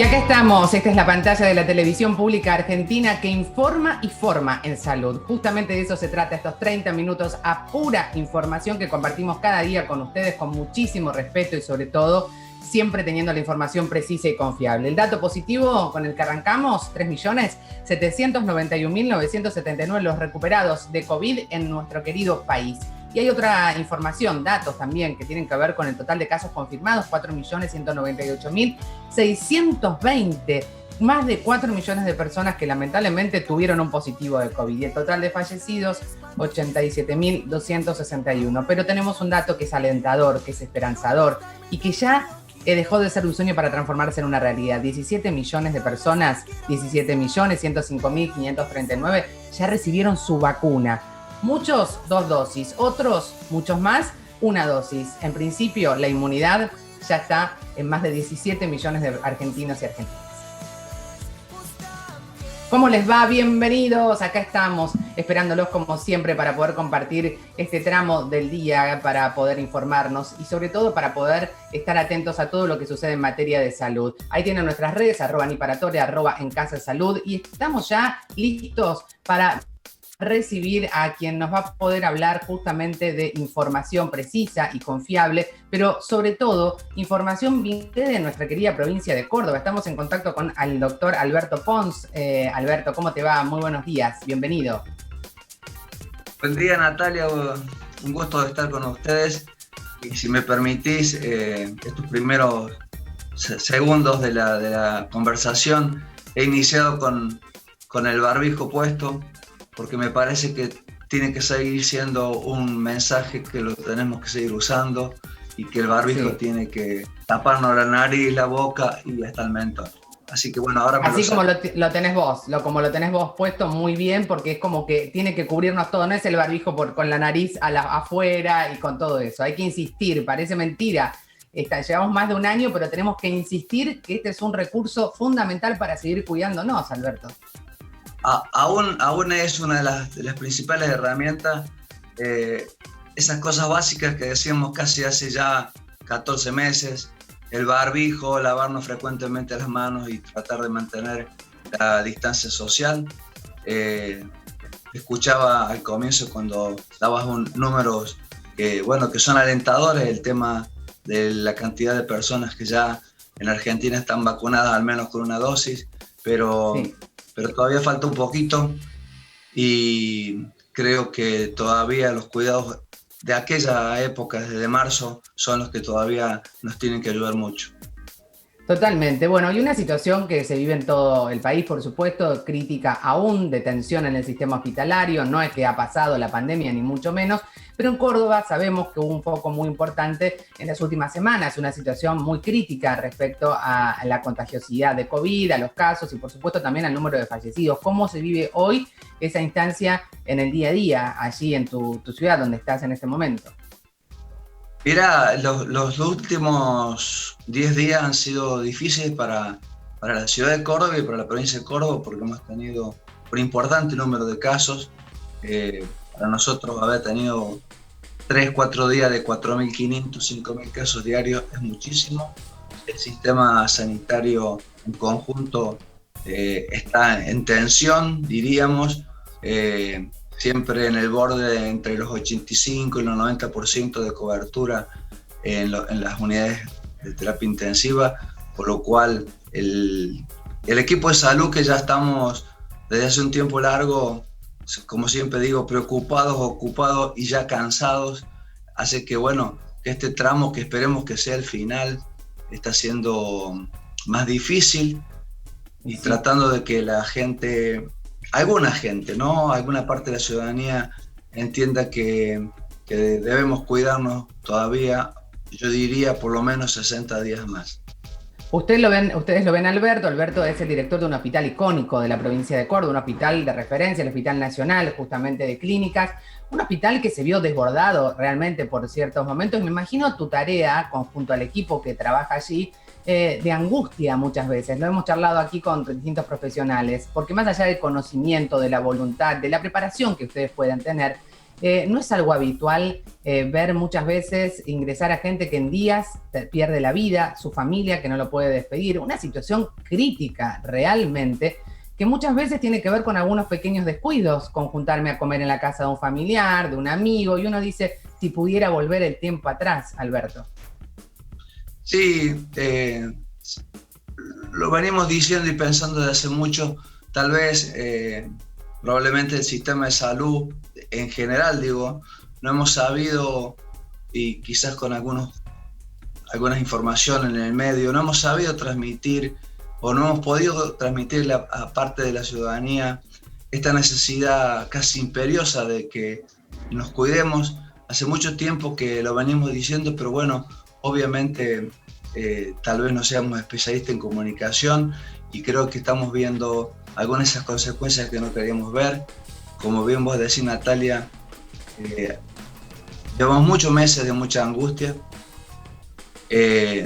Y acá estamos, esta es la pantalla de la televisión pública argentina que informa y forma en salud. Justamente de eso se trata estos 30 minutos a pura información que compartimos cada día con ustedes con muchísimo respeto y sobre todo siempre teniendo la información precisa y confiable. El dato positivo con el que arrancamos, 3.791.979 los recuperados de COVID en nuestro querido país. Y hay otra información, datos también, que tienen que ver con el total de casos confirmados, 4.198.620, más de 4 millones de personas que lamentablemente tuvieron un positivo de COVID. Y el total de fallecidos, 87.261. Pero tenemos un dato que es alentador, que es esperanzador y que ya dejó de ser un sueño para transformarse en una realidad. 17 millones de personas, 17.105.539, ya recibieron su vacuna. Muchos 2 dosis, otros, muchos más, 1 dosis. En principio, la inmunidad ya está en más de 17 millones de argentinos y argentinas. ¿Cómo les va? Bienvenidos. Acá estamos esperándolos como siempre para poder compartir este tramo del día, para poder informarnos y sobre todo para poder estar atentos a todo lo que sucede en materia de salud. Ahí tienen nuestras redes, @niparatore, @encasa-salud, y estamos ya listos para recibir a quien nos va a poder hablar justamente de información precisa y confiable, pero sobre todo información vinculada de nuestra querida provincia de Córdoba. Estamos en contacto con el doctor Alberto Pons. Alberto, ¿cómo te va? Muy buenos días, bienvenido. Buen día, Natalia, un gusto de estar con ustedes. Y si me permitís, estos primeros segundos de la conversación, he iniciado con el barbijo puesto, porque me parece que tiene que seguir siendo un mensaje que lo tenemos que seguir usando y que el barbijo tiene que taparnos la nariz, la boca y hasta el mentón. Así que bueno, ahora así como lo tenés vos, como lo tenés vos puesto muy bien, porque es como que tiene que cubrirnos todo, no es el barbijo con la nariz afuera y con todo eso. Hay que insistir, parece mentira. Llevamos más de un año, pero tenemos que insistir que este es un recurso fundamental para seguir cuidándonos, Alberto. Aún es una de las principales herramientas, esas cosas básicas que decíamos casi hace ya 14 meses, el barbijo, lavarnos frecuentemente las manos y tratar de mantener la distancia social. Escuchaba al comienzo cuando dabas números que son alentadores, el tema de la cantidad de personas que ya en Argentina están vacunadas al menos con 1 dosis, pero todavía falta un poquito y creo que todavía los cuidados de aquella época, desde marzo, son los que todavía nos tienen que ayudar mucho. Totalmente. Bueno, y una situación que se vive en todo el país, por supuesto, crítica aún, de tensión en el sistema hospitalario. No es que ha pasado la pandemia, ni mucho menos, pero en Córdoba sabemos que hubo un foco muy importante en las últimas semanas, una situación muy crítica respecto a la contagiosidad de COVID, a los casos y por supuesto también al número de fallecidos. ¿Cómo se vive hoy esa instancia en el día a día, allí en tu ciudad donde estás en este momento? Mira, los últimos 10 días han sido difíciles para la ciudad de Córdoba y para la provincia de Córdoba, porque hemos tenido un importante número de casos. Para nosotros haber tenido 3-4 días de 4.500, 5.000 casos diarios es muchísimo. El sistema sanitario en conjunto está en tensión, diríamos. Siempre en el borde entre los 85 y los 90% de cobertura en las unidades de terapia intensiva, por lo cual el equipo de salud, que ya estamos desde hace un tiempo largo, como siempre digo, preocupados, ocupados y ya cansados, hace que este tramo, que esperemos que sea el final, está siendo más difícil y tratando de que la gente, alguna gente, ¿no? Alguna parte de la ciudadanía entienda que debemos cuidarnos todavía, yo diría por lo menos 60 días más. Ustedes lo ven, Alberto. Alberto es el director de un hospital icónico de la provincia de Córdoba, un hospital de referencia, el Hospital Nacional, justamente de clínicas, un hospital que se vio desbordado realmente por ciertos momentos. Me imagino tu tarea, conjunto al equipo que trabaja allí, de angustia muchas veces. Lo hemos charlado aquí con distintos profesionales, porque más allá del conocimiento, de la voluntad, de la preparación que ustedes pueden tener, no es algo habitual ver muchas veces ingresar a gente que en días pierde la vida, su familia que no lo puede despedir, una situación crítica realmente, que muchas veces tiene que ver con algunos pequeños descuidos, con juntarme a comer en la casa de un familiar, de un amigo, y uno dice, si pudiera volver el tiempo atrás, Alberto. Sí, lo venimos diciendo y pensando desde hace mucho, tal vez, probablemente el sistema de salud en general, digo, no hemos sabido, y quizás con algunas informaciones en el medio, no hemos sabido transmitir o no hemos podido transmitirle a parte de la ciudadanía esta necesidad casi imperiosa de que nos cuidemos. Hace mucho tiempo que lo venimos diciendo, pero bueno, obviamente tal vez no seamos especialistas en comunicación y creo que estamos viendo algunas de esas consecuencias que no queríamos ver. Como bien vos decís, Natalia, llevamos muchos meses de mucha angustia.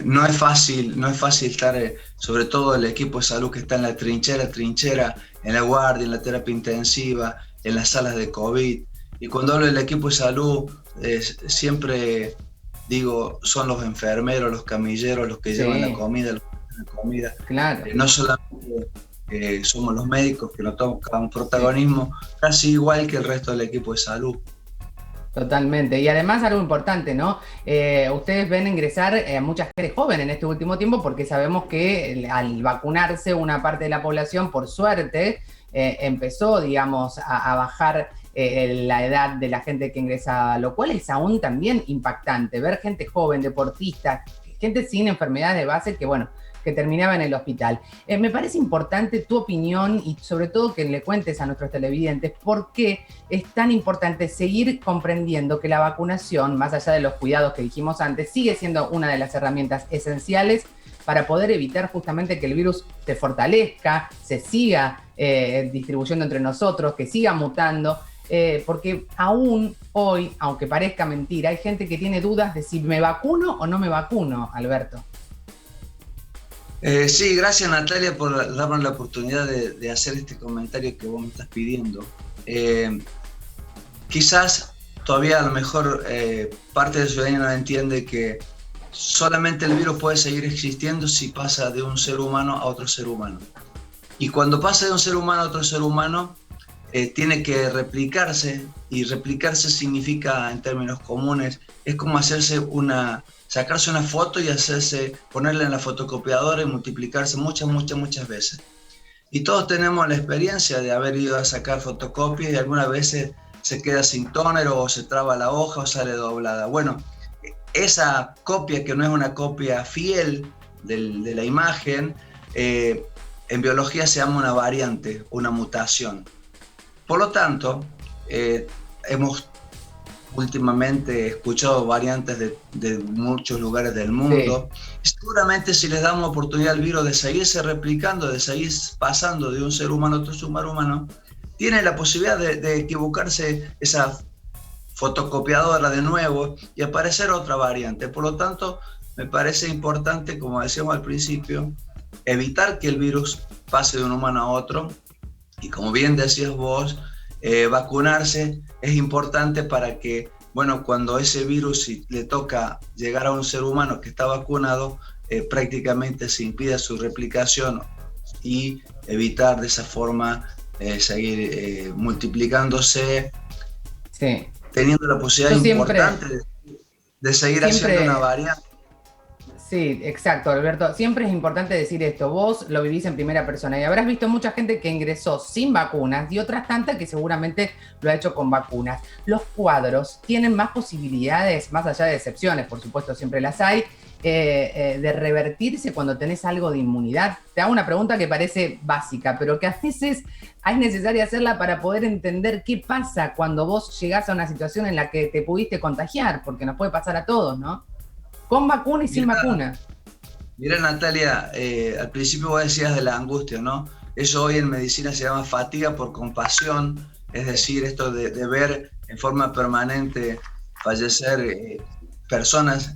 No es fácil estar, sobre todo el equipo de salud que está en la trinchera, en la guardia, en la terapia intensiva, en las salas de COVID. Y cuando hablo del equipo de salud, siempre digo, son los enfermeros, los camilleros, los que llevan la comida, Claro. No solamente somos los médicos que nos tocan un protagonismo casi igual que el resto del equipo de salud. Totalmente. Y además algo importante, ¿no? Ustedes ven ingresar a mucha gente joven en este último tiempo porque sabemos que al vacunarse una parte de la población, por suerte, empezó, digamos, a bajar la edad de la gente que ingresa, lo cual es aún también impactante. Ver gente joven, deportistas, gente sin enfermedades de base que, bueno, que terminaba en el hospital. Me parece importante tu opinión y sobre todo que le cuentes a nuestros televidentes por qué es tan importante seguir comprendiendo que la vacunación, más allá de los cuidados que dijimos antes, sigue siendo una de las herramientas esenciales para poder evitar justamente que el virus se fortalezca, se siga distribuyendo entre nosotros, que siga mutando, porque aún hoy, aunque parezca mentira, hay gente que tiene dudas de si me vacuno o no me vacuno, Alberto. Sí, gracias Natalia por darnos la oportunidad de hacer este comentario que vos me estás pidiendo. Quizás todavía a lo mejor parte de la ciudadanía no entiende que solamente el virus puede seguir existiendo si pasa de un ser humano a otro ser humano. Y cuando pasa de un ser humano a otro ser humano, tiene que replicarse, y replicarse significa, en términos comunes, es como sacarse una foto y ponerla en la fotocopiadora y multiplicarse muchas veces. Y todos tenemos la experiencia de haber ido a sacar fotocopias y algunas veces se queda sin tóner o se traba la hoja o sale doblada. Bueno, esa copia que no es una copia fiel de la imagen, en biología se llama una variante, una mutación. Por lo tanto, hemos últimamente escuchado variantes de muchos lugares del mundo. Sí. Seguramente si les damos oportunidad al virus de seguirse replicando, de seguir pasando de un ser humano a otro ser humano, tiene la posibilidad de equivocarse esa fotocopiadora de nuevo y aparecer otra variante. Por lo tanto, me parece importante, como decíamos al principio, evitar que el virus pase de un humano a otro. Y como bien decías vos, vacunarse es importante para que, bueno, cuando ese virus le toca llegar a un ser humano que está vacunado, prácticamente se impida su replicación y evitar de esa forma seguir multiplicándose, sí, teniendo la posibilidad importante de seguir haciendo una variante. Sí, exacto, Alberto. Siempre es importante decir esto. Vos lo vivís en primera persona y habrás visto mucha gente que ingresó sin vacunas y otras tantas que seguramente lo ha hecho con vacunas. Los cuadros tienen más posibilidades, más allá de excepciones, por supuesto, siempre las hay, de revertirse cuando tenés algo de inmunidad. Te hago una pregunta que parece básica, pero que a veces es necesaria hacerla para poder entender qué pasa cuando vos llegás a una situación en la que te pudiste contagiar, porque nos puede pasar a todos, ¿no? Con vacuna y sin vacuna. Mira, Natalia, al principio vos decías de la angustia, ¿no? Eso hoy en medicina se llama fatiga por compasión, es decir, esto de ver en forma permanente fallecer personas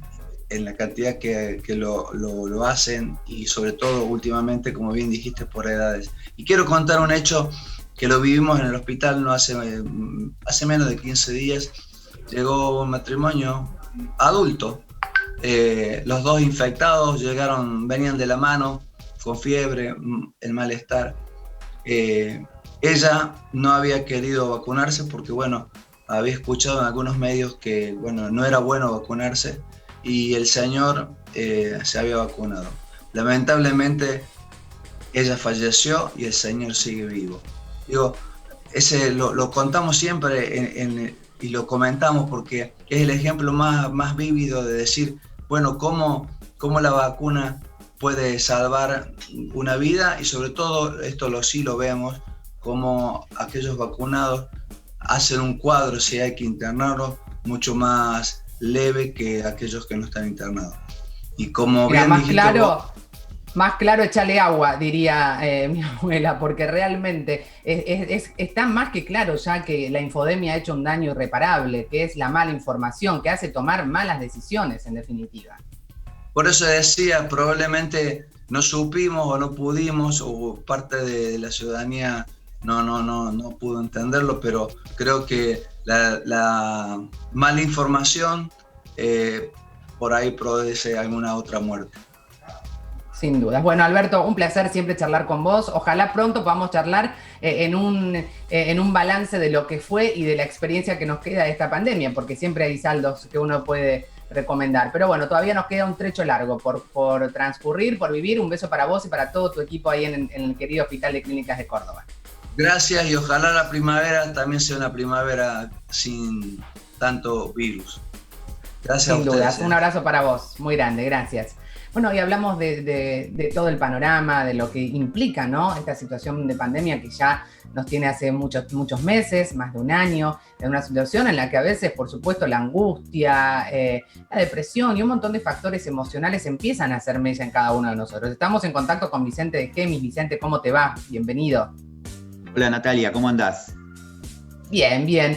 en la cantidad que lo hacen y sobre todo últimamente, como bien dijiste, por edades. Y quiero contar un hecho que lo vivimos en el hospital no hace menos de 15 días. Llegó un matrimonio adulto, los dos infectados venían de la mano, con fiebre, el malestar. Ella no había querido vacunarse porque, bueno, había escuchado en algunos medios que, bueno, no era bueno vacunarse, y el señor se había vacunado. Lamentablemente, ella falleció y el señor sigue vivo. Digo, lo contamos siempre y lo comentamos porque es el ejemplo más vívido de decir, bueno, cómo la vacuna puede salvar una vida, y sobre todo, esto sí lo vemos, cómo aquellos vacunados hacen un cuadro, si hay que internarlos, mucho más leve que aquellos que no están internados. Y como Mira, bien dijiste vos, más claro, échale agua, diría mi abuela, porque realmente está más que claro ya que la infodemia ha hecho un daño irreparable, que es la mala información, que hace tomar malas decisiones, en definitiva. por eso decía, probablemente no supimos o no pudimos, o parte de la ciudadanía no pudo entenderlo, pero creo que la mala información por ahí produce alguna otra muerte. Sin dudas. Bueno, Alberto, un placer siempre charlar con vos. Ojalá pronto podamos charlar en un balance de lo que fue y de la experiencia que nos queda de esta pandemia, porque siempre hay saldos que uno puede recomendar. Pero bueno, todavía nos queda un trecho largo por transcurrir, por vivir. Un beso para vos y para todo tu equipo ahí en el querido Hospital de Clínicas de Córdoba. Gracias, y ojalá la primavera también sea una primavera sin tanto virus. Gracias Sin a ustedes. dudas. Un abrazo para vos. Muy grande. Gracias. Bueno, y hablamos de todo el panorama, de lo que implica, ¿no?, esta situación de pandemia que ya nos tiene hace muchos meses, más de un año, en una situación en la que a veces, por supuesto, la angustia, la depresión y un montón de factores emocionales empiezan a hacer mella en cada uno de nosotros. Estamos en contacto con Vicente de Gemis. Vicente, ¿cómo te va? Bienvenido. Hola Natalia, ¿cómo andás? Bien, bien.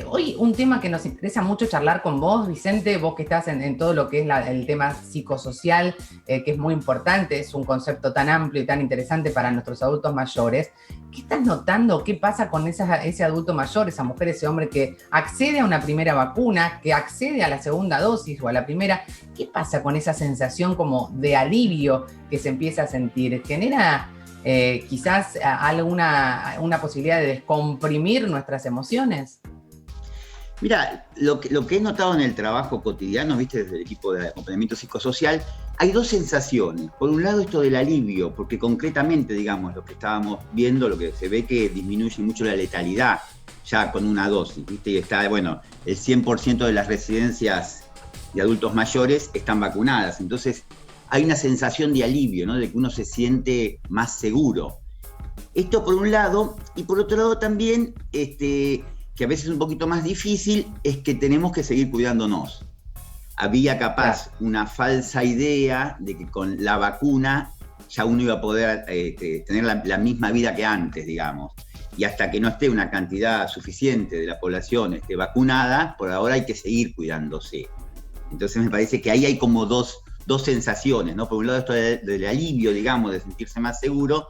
Hoy un tema que nos interesa mucho charlar con vos, Vicente, vos que estás en todo lo que es el tema psicosocial, que es muy importante, es un concepto tan amplio y tan interesante para nuestros adultos mayores. ¿Qué estás notando? ¿Qué pasa con ese adulto mayor, esa mujer, ese hombre que accede a una primera vacuna, que accede a la segunda dosis o a la primera? ¿Qué pasa con esa sensación como de alivio que se empieza a sentir? ¿Genera quizás una posibilidad de descomprimir nuestras emociones? Mira, lo que he notado en el trabajo cotidiano, viste, desde el equipo de acompañamiento psicosocial, hay dos sensaciones. Por un lado, esto del alivio, porque concretamente, digamos, lo que estábamos viendo, lo que se ve que disminuye mucho la letalidad ya con una dosis, viste, y está, bueno, el 100% de las residencias de adultos mayores están vacunadas. Entonces, hay una sensación de alivio, ¿no?, de que uno se siente más seguro. Esto por un lado, y por otro lado también, que a veces es un poquito más difícil, es que tenemos que seguir cuidándonos. Había capaz una falsa idea de que con la vacuna ya uno iba a poder tener la misma vida que antes, digamos. Y hasta que no esté una cantidad suficiente de la población vacunada, por ahora hay que seguir cuidándose. Entonces me parece que ahí hay como dos sensaciones, ¿no? Por un lado esto del alivio, digamos, de sentirse más seguro,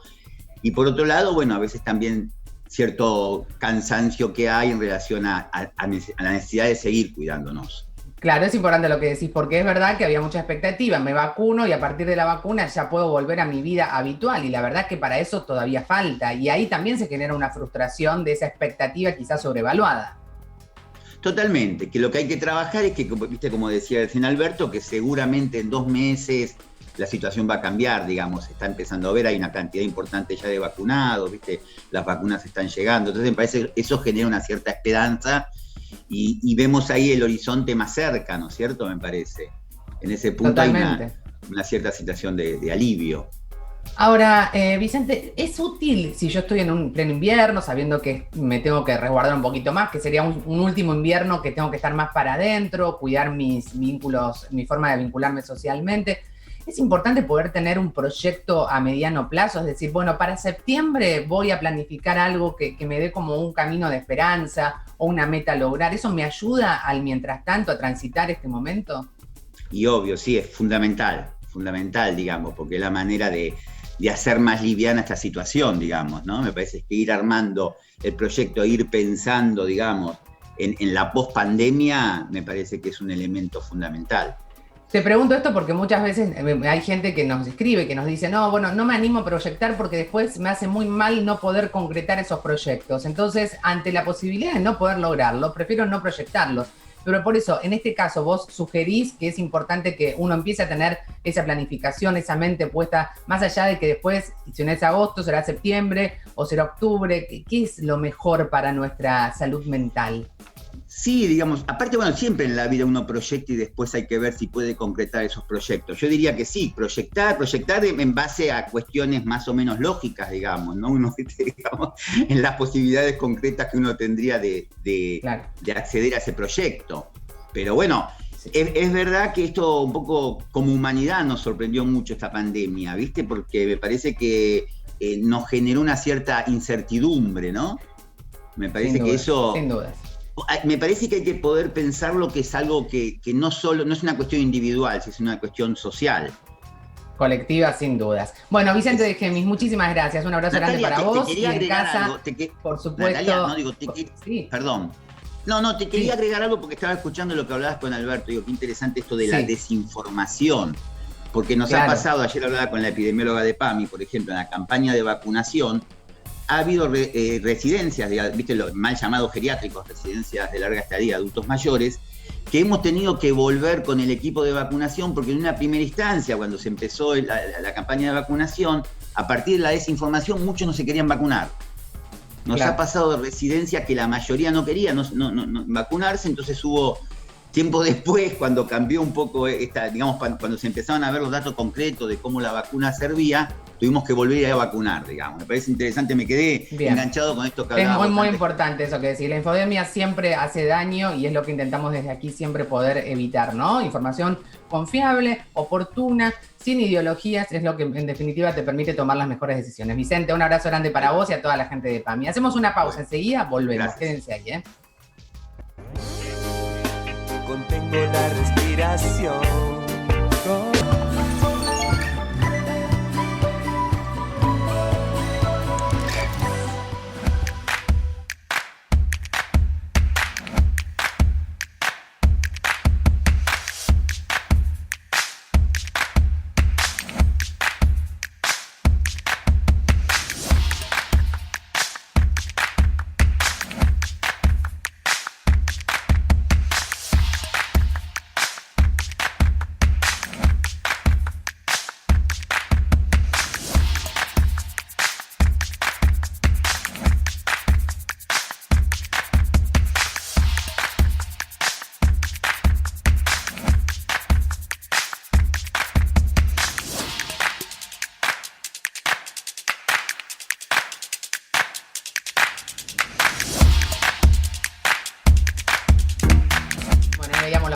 y por otro lado, bueno, a veces también cierto cansancio que hay en relación a la necesidad de seguir cuidándonos. Claro, es importante lo que decís, porque es verdad que había mucha expectativa. Me vacuno y a partir de la vacuna ya puedo volver a mi vida habitual, y la verdad es que para eso todavía falta, y ahí también se genera una frustración de esa expectativa quizás sobrevaluada. Totalmente, que lo que hay que trabajar es que, viste, como decía recién Alberto, que seguramente en 2 meses la situación va a cambiar, digamos, se está empezando a ver, hay una cantidad importante ya de vacunados, viste, las vacunas están llegando, entonces me parece que eso genera una cierta esperanza y vemos ahí el horizonte más cerca, ¿no es cierto? Me parece. En ese punto Totalmente. Hay una cierta situación de alivio. Ahora, Vicente, ¿es útil si yo estoy en un pleno invierno, sabiendo que me tengo que resguardar un poquito más, que sería un último invierno que tengo que estar más para adentro, cuidar mis vínculos, mi forma de vincularme socialmente? Es importante poder tener un proyecto a mediano plazo, es decir, bueno, para septiembre voy a planificar algo que me dé como un camino de esperanza o una meta a lograr. ¿Eso me ayuda al mientras tanto a transitar este momento? Y obvio, sí, es fundamental, digamos, porque es la manera de hacer más liviana esta situación, digamos, ¿no? Me parece que ir armando el proyecto, ir pensando, digamos, en la post-pandemia, me parece que es un elemento fundamental. Te pregunto esto porque muchas veces hay gente que nos escribe, que nos dice, no, bueno, no me animo a proyectar porque después me hace muy mal no poder concretar esos proyectos. Entonces, ante la posibilidad de no poder lograrlo, prefiero no proyectarlos. Pero por eso, en este caso, vos sugerís que es importante que uno empiece a tener esa planificación, esa mente puesta, más allá de que después, si no es agosto, será septiembre o será octubre. ¿Qué es lo mejor para nuestra salud mental? Sí, digamos, aparte, bueno, siempre en la vida uno proyecta y después hay que ver si puede concretar esos proyectos. Yo diría que sí, proyectar en base a cuestiones más o menos lógicas, digamos, ¿no? Uno, digamos, en las posibilidades concretas que uno tendría de acceder a ese proyecto. Pero bueno, sí. Es verdad que esto un poco como humanidad nos sorprendió mucho esta pandemia, ¿viste? Porque me parece que nos generó una cierta incertidumbre, ¿no? Me parece que eso... Sin dudas. Me parece que hay que poder pensarlo que es algo que no es una cuestión individual, es una cuestión social. Colectiva, sin dudas. Bueno, Vicente de Gemis, muchísimas gracias. Un abrazo grande para vos. Te quería agregar algo. Por supuesto. Natalia, no digo, sí. Perdón. No, te quería agregar algo porque estaba escuchando lo que hablabas con Alberto. Digo, qué interesante esto de la desinformación. Porque nos ha pasado, ayer hablaba con la epidemióloga de PAMI, por ejemplo, en la campaña de vacunación, ha habido residencias, viste, lo mal llamado geriátricos, residencias de larga estadía, adultos mayores, que hemos tenido que volver con el equipo de vacunación porque en una primera instancia, cuando se empezó la campaña de vacunación, a partir de la desinformación muchos no se querían vacunar. Nos ha pasado de residencia que la mayoría no quería no vacunarse, entonces hubo tiempo después, cuando cambió un poco digamos, cuando se empezaron a ver los datos concretos de cómo la vacuna servía, tuvimos que volver a vacunar, digamos. Me parece interesante, me quedé enganchado con esto que hablábamos. Es muy importante eso que decís. La infodemia siempre hace daño y es lo que intentamos desde aquí siempre poder evitar, ¿no? Información confiable, oportuna, sin ideologías, es lo que en definitiva te permite tomar las mejores decisiones. Vicente, un abrazo grande para vos y a toda la gente de PAMI. Hacemos una pausa, enseguida volvemos. Gracias. Quédense ahí, ¿eh? Contengo la respiración.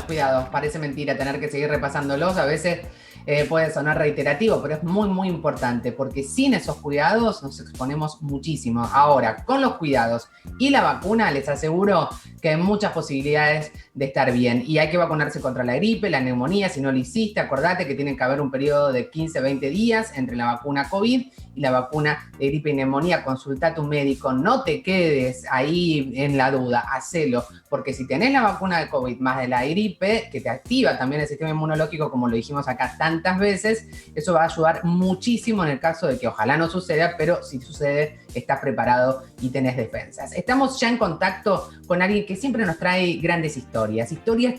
Cuidados, parece mentira tener que seguir repasándolos, a veces puede sonar reiterativo, pero es muy, muy importante, porque sin esos cuidados nos exponemos muchísimo. Ahora, con los cuidados y la vacuna, les aseguro que hay muchas posibilidades de estar bien. Y hay que vacunarse contra la gripe, la neumonía, si no lo hiciste, acordate que tiene que haber un periodo de 15, 20 días entre la vacuna COVID y la vacuna de gripe y neumonía. Consulta a tu médico, no te quedes ahí en la duda, hacelo, porque si tenés la vacuna de COVID más de la gripe, que te activa también el sistema inmunológico, como lo dijimos acá tantas veces, eso va a ayudar muchísimo en el caso de que ojalá no suceda, pero si sucede, estás preparado y tenés defensas. Estamos ya en contacto con alguien que siempre nos trae grandes historias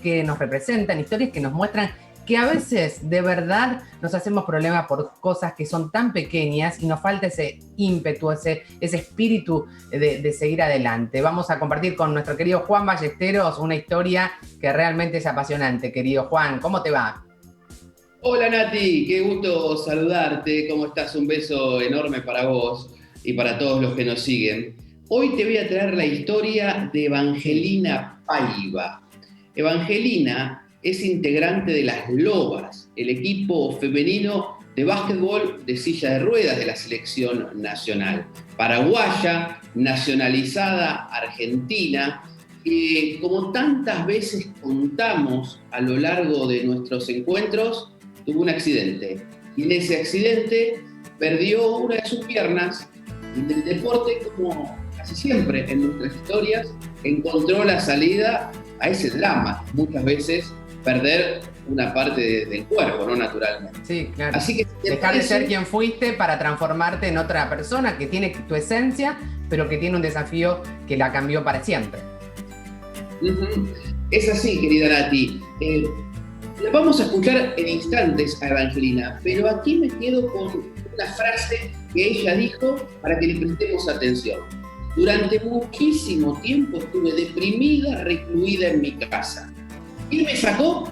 que nos representan, historias que nos muestran que a veces de verdad nos hacemos problemas por cosas que son tan pequeñas y nos falta ese ímpetu, ese espíritu de seguir adelante. Vamos a compartir con nuestro querido Juan Ballesteros una historia que realmente es apasionante. Querido Juan, ¿cómo te va? Hola Nati, qué gusto saludarte. ¿Cómo estás? Un beso enorme para vos y para todos los que nos siguen. Hoy te voy a traer la historia de Evangelina Paiva. Evangelina es integrante de las Lobas, el equipo femenino de básquetbol de silla de ruedas de la selección nacional. Paraguaya, nacionalizada argentina, que como tantas veces contamos a lo largo de nuestros encuentros, tuvo un accidente. Y en ese accidente perdió una de sus piernas. En el deporte, como casi siempre en nuestras historias, encontró la salida a ese drama. Muchas veces perder una parte del cuerpo, ¿no? Naturalmente. Sí, claro. Así que dejar de ser quien fuiste para transformarte en otra persona que tiene tu esencia, pero que tiene un desafío que la cambió para siempre. Es así, querida Nati. La vamos a escuchar en instantes a Evangelina, pero aquí me quedo con una frase que ella dijo para que le prestemos atención. Durante muchísimo tiempo estuve deprimida, recluida en mi casa. ¿Qué me sacó?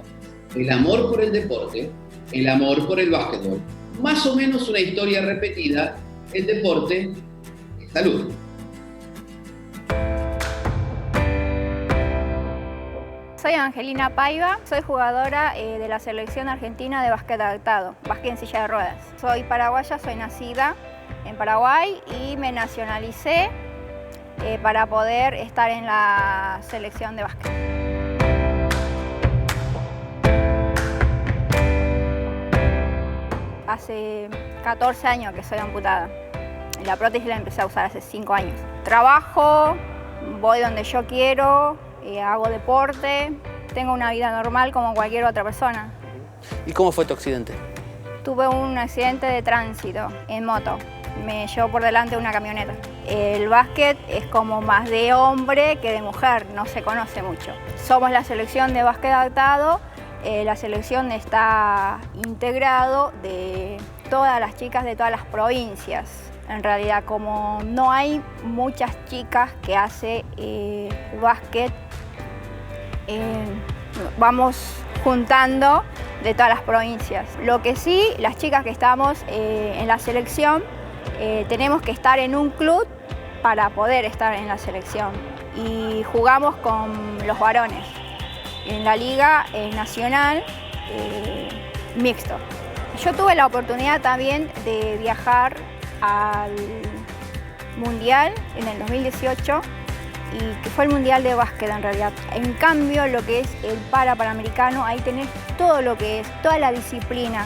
El amor por el deporte, el amor por el básquetbol. Más o menos una historia repetida, el deporte, salud. Soy Evangelina Paiva, soy jugadora de la selección argentina de básquet adaptado, básquet en silla de ruedas. Soy paraguaya, soy nacida en Paraguay y me nacionalicé para poder estar en la selección de básquet. Hace 14 años que soy amputada. La prótesis la empecé a usar hace 5 años. Trabajo, voy donde yo quiero, hago deporte, tengo una vida normal como cualquier otra persona. ¿Y cómo fue tu accidente? Tuve un accidente de tránsito en moto. Me llevó por delante una camioneta. El básquet es como más de hombre que de mujer, no se conoce mucho. Somos la selección de básquet adaptado. La selección está integrado de todas las chicas de todas las provincias. En realidad, como no hay muchas chicas que hacen básquet, vamos juntando de todas las provincias. Lo que sí, las chicas que estamos en la selección, tenemos que estar en un club para poder estar en la selección. Y jugamos con los varones en la liga nacional mixto. Yo tuve la oportunidad también de viajar al Mundial en el 2018, y que fue el Mundial de básquet en realidad. En cambio, lo que es el panamericano, ahí tenés todo lo que es, toda la disciplina.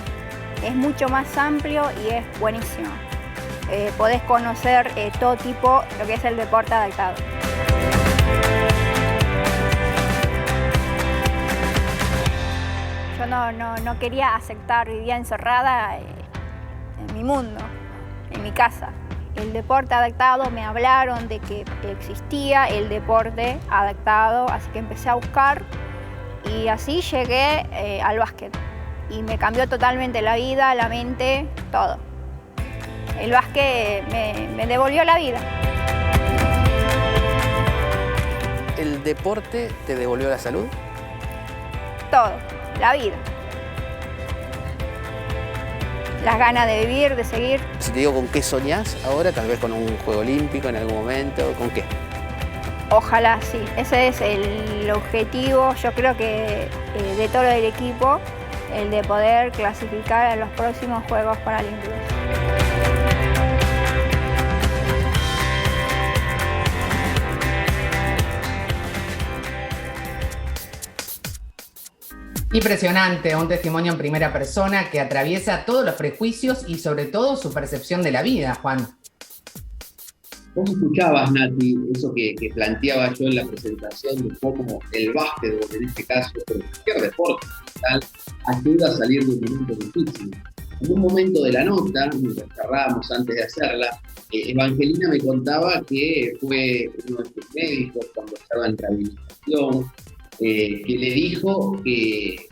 Es mucho más amplio y es buenísimo. Podés conocer todo tipo, lo que es el deporte adaptado. Yo no quería aceptar, vivía encerrada en mi mundo, en mi casa. El deporte adaptado, me hablaron de que existía el deporte adaptado, así que empecé a buscar y así llegué al básquet. Y me cambió totalmente la vida, la mente, todo. El básquet me devolvió la vida. ¿El deporte te devolvió la salud? Todo, la vida. Las ganas de vivir, de seguir. Si te digo con qué soñás ahora, tal vez con un juego olímpico en algún momento, ¿con qué? Ojalá, sí. Ese es el objetivo, yo creo que de todo el equipo, el de poder clasificar a los próximos Juegos Paralímpicos. Impresionante, un testimonio en primera persona que atraviesa todos los prejuicios y sobre todo su percepción de la vida, Juan. Vos escuchabas, Nati, eso que planteaba yo en la presentación de cómo el básquetbol, en este caso, pero cualquier deporte tal, ayuda a salir de un momento difícil. En un momento de la nota, mientras charlábamos antes de hacerla, Evangelina me contaba que fue uno de sus médicos cuando estaba en rehabilitación, que le dijo que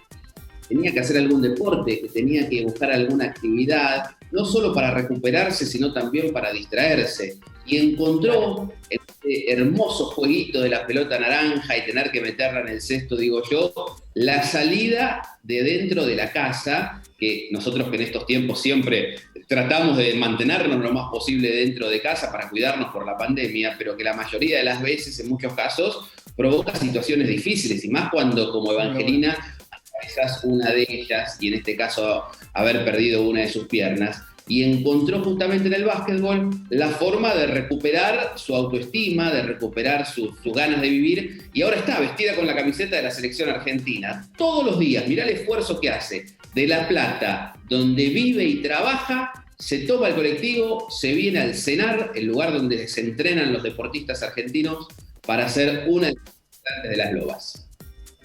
tenía que hacer algún deporte, que tenía que buscar alguna actividad, no solo para recuperarse, sino también para distraerse. Y encontró este hermoso jueguito de la pelota naranja y tener que meterla en el cesto, digo yo, la salida de dentro de la casa, que nosotros que en estos tiempos siempre tratamos de mantenernos lo más posible dentro de casa para cuidarnos por la pandemia, pero que la mayoría de las veces, en muchos casos, provoca situaciones difíciles, y más cuando, como Evangelina, atravesás una de ellas, y en este caso haber perdido una de sus piernas, y encontró justamente en el básquetbol la forma de recuperar su autoestima, de recuperar sus ganas de vivir, y ahora está vestida con la camiseta de la selección argentina todos los días. Mirá el esfuerzo que hace de La Plata, donde vive y trabaja, se toma el colectivo, se viene al CENAR, el lugar donde se entrenan los deportistas argentinos para ser una de las representantes de las Lobas.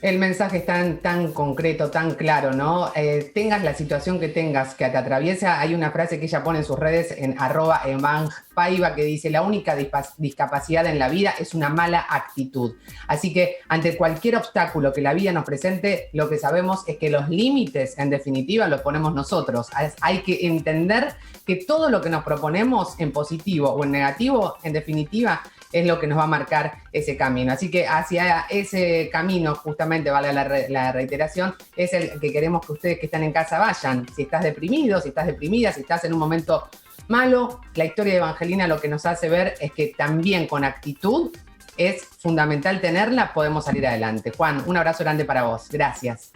El mensaje es tan concreto, tan claro, ¿no? Tengas la situación que tengas, que te atraviesa, hay una frase que ella pone en sus redes en @evanpaiva que dice: la única discapacidad en la vida es una mala actitud. Así que ante cualquier obstáculo que la vida nos presente, lo que sabemos es que los límites, en definitiva, los ponemos nosotros. Hay que entender que todo lo que nos proponemos, en positivo o en negativo, en definitiva, es lo que nos va a marcar ese camino. Así que hacia ese camino, justamente, vale la reiteración, es el que queremos que ustedes que están en casa vayan. Si estás deprimido, si estás deprimida, si estás en un momento malo, la historia de Evangelina lo que nos hace ver es que también con actitud es fundamental tenerla, podemos salir adelante. Juan, un abrazo grande para vos. Gracias.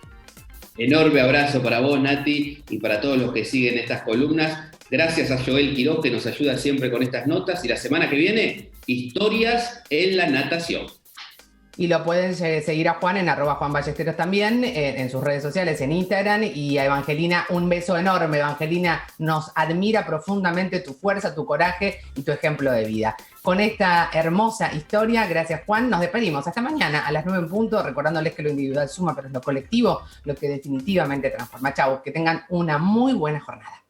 Enorme abrazo para vos, Nati, y para todos los que siguen estas columnas. Gracias a Joel Quiroz, que nos ayuda siempre con estas notas. Y la semana que viene, historias en la natación. Y lo pueden seguir a Juan en @JuanBallesteros también, en sus redes sociales, en Instagram. Y a Evangelina, un beso enorme. Evangelina, nos admira profundamente tu fuerza, tu coraje y tu ejemplo de vida. Con esta hermosa historia, gracias Juan, nos despedimos. Hasta mañana a las 9 en punto, recordándoles que lo individual suma, pero es lo colectivo lo que definitivamente transforma. Chau, que tengan una muy buena jornada.